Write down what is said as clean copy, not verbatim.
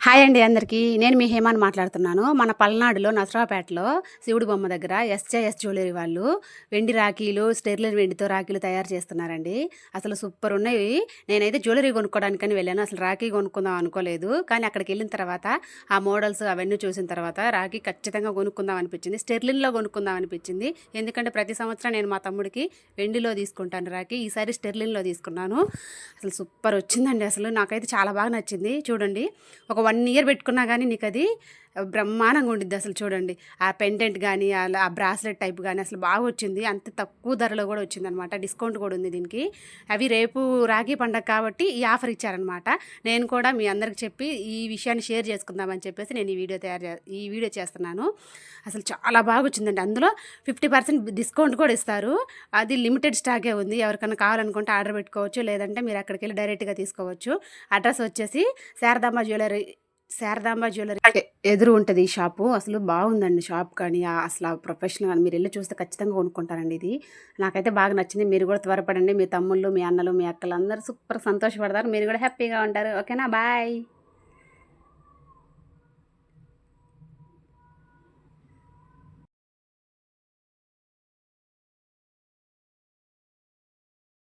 Hi అండి అందరికీ. నేను మీ హేమాని మాట్లాడుతున్నాను. మన పల్నాడులో నసరావుపేటలో శివుడి బొమ్మ దగ్గర ఎస్‌జేఎస్ జ్యువెలరీ వాళ్ళు వెండి రాఖీలు, స్టెర్లిన్ వెండితో రాఖీలు తయారు చేస్తున్నారండి. అసలు సూపరున్నయి. నేనైతే జ్యువెలరీ కొనుక్కోవడానికని వెళ్ళాను. అసలు రాఖీ కొనుక్కుందాం అనుకోలేదు. కానీ అక్కడికెళ్ళిన తర్వాత ఆ మోడల్స్ అవన్నీ చూసిన తర్వాత రాఖీ ఖచ్చితంగా కొనుక్కుందాం అనిపించింది. స్టెర్లిన్‌లో కొనుక్కుందాం అనిపించింది. ఎందుకంటే ప్రతి సంవత్సరం నేను మా తమ్ముడికి వెండిలో తీసుకుంటాను రాఖీ. ఈసారి స్టెర్లిన్‌లో తీసుకున్నాను. అసలు సూపర్ వచ్చిందండి అసలు. నాకైతే చాలా బాగా నచ్చింది. చూడండి, ఒక 1 ఇయర్ పెట్టుకున్నా గానీ నీకది బ్రహ్మాండంగా ఉండిద్ది అసలు చూడండి. ఆ పెండెంట్ గానీ, ఆ బ్రాస్లెట్ టైప్ గానీ అసలు బాగొచ్చింది. అంత తక్కువ ధరలో గూడా వచ్చిందనమాట. డిస్కౌంట్ కూడా ఉంది దీనికి. అవి రేపు రాఖీ పండగ కాబట్టి ఈ ఆఫర్ ఇచ్చారనమాట. నేను కూడా మీ అందరికి చెప్పి ఈ విషయాన్ని షేర్ చేసుకుందామని చెప్పేసి నేను ఈ వీడియో చేస్తున్నాను. అసలు చాలా బాగొచ్చిందండి. అందులో 50% డిస్కౌంట్ కూడా ఇస్తారు. అది లిమిటెడ్ స్టాకే ఉంది. ఎవరికన్నా కావాలనుకుంటే ఆర్డర్ పెట్టుకోవచ్చు. లేదంటే మీరు అక్కడికెళ్ళి డైరెక్ట్‌గా తీసుకోవచ్చు. అడ్రస్ వచ్చేసి శారదాంబ జ్యువెలరీ ఎదురు ఉంటది ఈ షాపు. అసలు బాగుందండి షాప్ కానీ, అసలు ప్రొఫెషనల్ గాని మీరెళ్లి చూస్తే ఖచ్చితంగా కొనుక్కుంటారండి ఇది. నాకైతే బాగా నచ్చింది. మీరు కూడా త్వరపడండి. మీ తమ్ముళ్ళు, మీ అన్నలు, మీ అక్కలు అందరూ సూపర్ సంతోషపడతారు. మీరు కూడా హ్యాపీగా ఉంటారు. ఓకేనా? బాయ్.